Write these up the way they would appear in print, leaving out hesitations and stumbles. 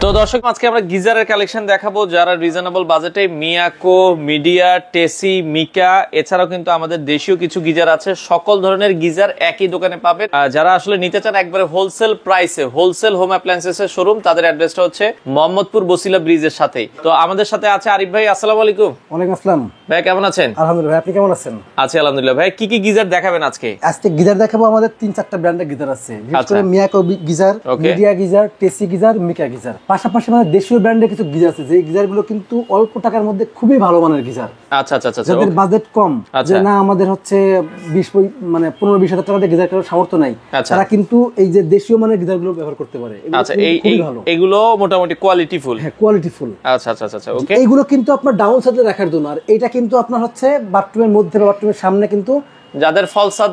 তো দর্শক আজকে আমরা গিজারের কালেকশন দেখাবো যারা রিজনেবল বাজেটে মিয়াকো, মিডিয়া, টেসি, মিকা এছাড়াও কিন্তু আমাদের দেশীয় কিছু গিজার আছে। সকল ধরনের গিজার একই দোকানে পাবেন। যারা আসলে নিতে চান একবারে হোলসেল প্রাইসে, হোলসেল হোম অ্যাপ্লায়েন্সেস এর শোরুম, তাদের অ্যাড্রেসটা হচ্ছে মোহাম্মদপুর বসিলা ব্রিজের সাথেই। তো আমাদের সাথে আছে আরিফ ভাই। আসসালামু আলাইকুম। ওয়ালাইকুম আসসালাম ভাই, কেমন আছেন? আলহামদুলিল্লাহ, আপনি কেমন আছেন? আছি আলহামদুলিল্লাহ। ভাই কি কি গিজার দেখাবেন আজকে? আজকে গিজার দেখাবো, আমাদের 3-4টা ব্র্যান্ডের গিজার আছে, বিশেষ করে মিয়াকো গিজার, মিডিয়া গিজার, টেসি গিজার, মিকা গিজার। পাশাপাশি মানে দেশীয় ব্র্যান্ডের কিছু গিজার আছে, যে গিজারগুলো কিন্তু অল্প টাকার মধ্যে খুবই ভালো মানের গিজার। আচ্ছা আচ্ছা আচ্ছা, যাদের বাজেট কম, যে না আমাদের হচ্ছে 15-20 হাজার টাকা দিয়ে গিজার কেনার সামর্থ্য নাই, তারা কিন্তু এই যে দেশীয় মানের গিজারগুলো ব্যবহার করতে পারে। আচ্ছা, এগুলো মোটামুটি কোয়ালিটিফুল। হ্যাঁ, কোয়ালিটিফুল। আচ্ছা আচ্ছা আচ্ছা, ওকে। এগুলো কিন্তু আপনার ডাউন সাইডে রাখার জন্য, আর এটা কিন্তু আপনার হচ্ছে বাথরুমের মধ্যে বা বাথরুমের সামনে কিন্তু যাদের ফলসাদ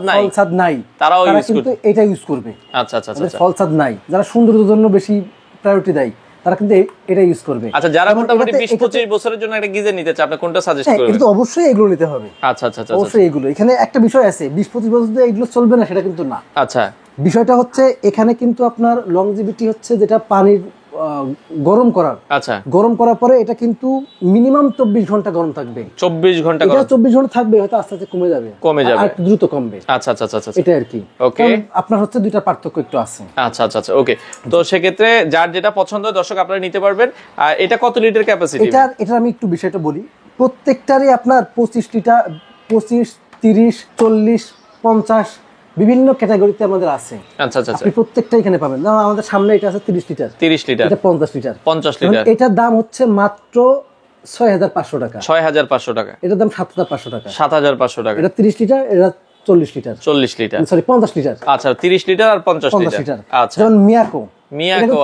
নাই তারাও কিন্তু এটা ইউজ করবে। আচ্ছা আচ্ছা আচ্ছা, ফলসাদ নাই, যারা সৌন্দর্যের জন্য বেশি প্রায়োরিটি দেয়, তারা কিন্তু এটা ইউজ করবে। আচ্ছা, যারা মোটামুটি 20-25 বছরের জন্য একটা গিজার নিতে চায়, আপনি কোনটা সাজেস্ট করবেন? এটা তো অবশ্যই এগুলো নিতে হবে। আচ্ছা আচ্ছা আচ্ছা, অবশ্যই এগুলো। এখানে একটা বিষয় আছে, 20-25 বছর ধরে এগুলো চলবে না সেটা কিন্তু না। আচ্ছা, বিষয়টা হচ্ছে এখানে কিন্তু আপনার লংজিভিটি হচ্ছে যেটা পানির গরম করার। আচ্ছা, গরম করার পরে এটা কিন্তু মিনিমাম 24 ঘন্টা গরম থাকবে। 24 ঘন্টা এটা 24 ঘন্টা থাকবে, হয়তো আস্তে আস্তে কমে যাবে আর দ্রুত কমবে। আচ্ছা আচ্ছা আচ্ছা, এটা আর কি। ওকে, আপনার হচ্ছে দুইটা পার্থক্য একটু আছে। আচ্ছা আচ্ছা আচ্ছা, ওকে। তো সেক্ষেত্রে যার যেটা পছন্দ দর্শক আপনারা নিতে পারবেন। আর এটা কত লিটার ক্যাপাসিটি? এটা আমি একটু বিষয়টা বলি। প্রত্যেকটারই আপনার 25 লিটার, 25, 30, 40, 50 বিভিন্ন ক্যাটাগরিতে আমাদের আছে। আচ্ছা আচ্ছা, আপনি প্রত্যেকটা এখানে পাবেন। যেমন আমাদের সামনে এটা আছে 30 লিটার, এটা 50 লিটার। এটার দাম হচ্ছে মাত্র 6500 টাকা। 6500 টাকা। এটার দাম 7500 টাকা। 7500 টাকা। এটা 30 লিটার, এটা 40 লিটার। 40 litre, sorry 50 litre. আচ্ছা, 30 লিটার আর 50 লিটার। আচ্ছা, যেমন মিয়াকো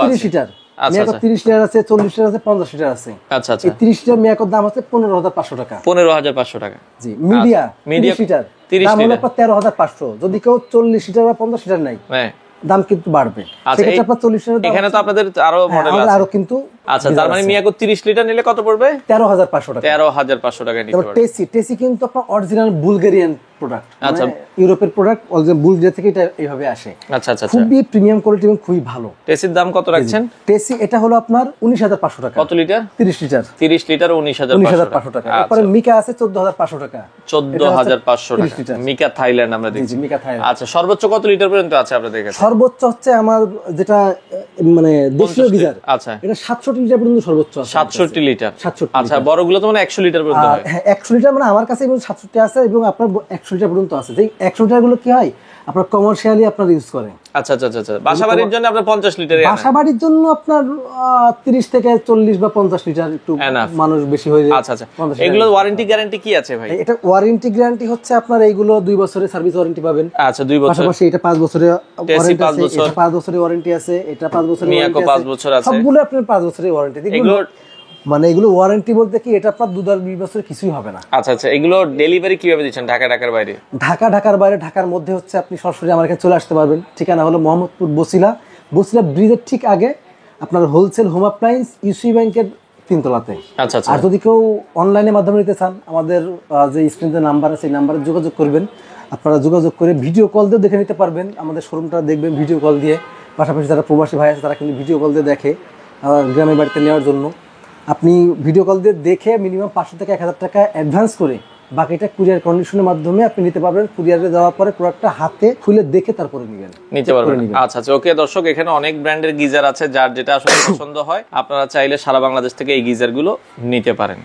আছে 30 লিটার, আচ্ছা মিয়াকো 30 লিটার আছে, 40 লিটার আছে, 50 লিটার আছে। আচ্ছা আচ্ছা, এই 30 লিটার মিয়াকোর দাম হচ্ছে 15500 টাকা। 15500 টাকা। জি। মিডিয়া 30 লিটার, দাম হলো 13500। যদি কেউ 40 লিটার বা 50 লিটার নাই, হ্যাঁ, দাম কিন্তু বাড়বে। সেক্ষেত্রে আপনার 40 লিটার, এখানে তো আপনাদের আরো মডেল আছে আরো কিন্তু। আচ্ছা, তার মানে মিয়াকো 30 লিটার নিলে কত পড়বে? 13500 টাকা। 13500 টাকা নিতে পারবেন। টেসি কিন্তু আপনার অরিজিনাল বুলগেরিয়ান প্রোডাক্ট। আচ্ছা, ইউরোপের প্রোডাক্ট, অরিজিনাল বুলগেরিয়া থেকে এটা এইভাবে আসে। আচ্ছা আচ্ছা, খুবই প্রিমিয়াম কোয়ালিটি এবং খুবই ভালো। টেসির দাম কত রাখছেন? টেসি এটা হলো আপনার 19500 টাকা। কত লিটার? 30 লিটার। 30 লিটার 19500 টাকা। তারপরে মিকা আছে 14500 টাকা। 14500 টাকা। মিকা থাইল্যান্ড আমরা দেখছি। মিকা থাইল্যান্ড। আচ্ছা, সর্বোচ্চ কত লিটার পর্যন্ত আছে আপনাদের কাছে? সর্বোচ্চ হচ্ছে আমার যেটা মানে দেশীয় গিজার, আচ্ছা, এটা 67 লিটার পর্যন্ত সর্বোচ্চ আছে। 67 লিটার। 67। আচ্ছা, বড়গুলো তো মানে 100 লিটার পর্যন্ত হয়। হ্যাঁ, 100 লিটার মানে আমার কাছে এবং 67 আছে, এবং আপনার 100 লিটার পর্যন্ত আছে। যে 100 লিটার গুলো কি হয়, আপনার কমার্শিয়ালি আপনারা ইউজ করে। আচ্ছা আচ্ছা আচ্ছা, বাসাবাড়ির জন্য আপনার 50 লিটার। বাসাবাড়ির জন্য আপনার 30 থেকে 40 বা 50 লিটার একটু মানুষ বেশি হয়ে যায়। আচ্ছা আচ্ছা, এগুলো ওয়ারেন্টি গ্যারান্টি কি আছে ভাই? এটা ওয়ারেন্টি গ্যারান্টি হচ্ছে আপনার এইগুলো 2 বছরের সার্ভিস ওয়ারেন্টি পাবেন। আচ্ছা, 2 বছর। পাশাপাশি এটা 5 বছরের ওয়ারেন্টি আছে, এটা 5 বছরের ওয়ারেন্টি আছে, এটা 5 বছরের মিয়াকো 5 বছর আছে। সবগুলো আপনার 5 বছরের ওয়ারেন্টি। এগুলো মানে এগুলো ওয়ারেন্টি বলতে কি, এটা আপনার 2-20 বছরের কিছুই হবে না। আচ্ছা আচ্ছা, এগুলো ডেলিভারি কিভাবে দিচ্ছেন? ঢাকার বাইরে? ঢাকার বাইরে, ঢাকার মধ্যে হচ্ছে আপনি সরাসরি আমার এখানে চলে আসতে পারবেন। ঠিকানা হলো মোহাম্মদপুর বসিলা ব্রিজের ঠিক আগে, আপনার হোলসেল হোম অ্যাপ্লায়েন্স ইউসি ব্যাংকের 3 তলাতে। আচ্ছা আচ্ছা, আর যদি কেউ অনলাইনের মাধ্যমে নিতে চান, আমাদের যে স্ক্রিনে নাম্বার আছে, এই নাম্বারে যোগাযোগ করবেন। আপনারা যোগাযোগ করে ভিডিও কল দিয়ে দেখে নিতে পারবেন, আমাদের শোরুমটা দেখবেন ভিডিও কল দিয়ে। পাশাপাশি যারা প্রবাসী ভাই আছে, তারা কিন্তু ভিডিও কল দিয়ে দেখে গ্রামের বাড়িতে নেওয়ার জন্য। আপনি ভিডিও কল দিয়ে দেখে মিনিমাম 500 থেকে 1000 টাকা অ্যাডভান্স করে বাকিটা কুরিয়ার কন্ডিশনের মাধ্যমে আপনি নিতে পারবেন। কুরিয়ারে যাওয়ার পরে প্রোডাক্টটা হাতে খুলে দেখে তারপরে নিতে পারবেন। আচ্ছা আচ্ছা, ওকে। দর্শক, এখানে অনেক ব্র্যান্ডের গিজার আছে, যার যেটা আসলে পছন্দ হয় আপনারা চাইলে সারা বাংলাদেশ থেকে এই গিজারগুলো নিতে পারেন।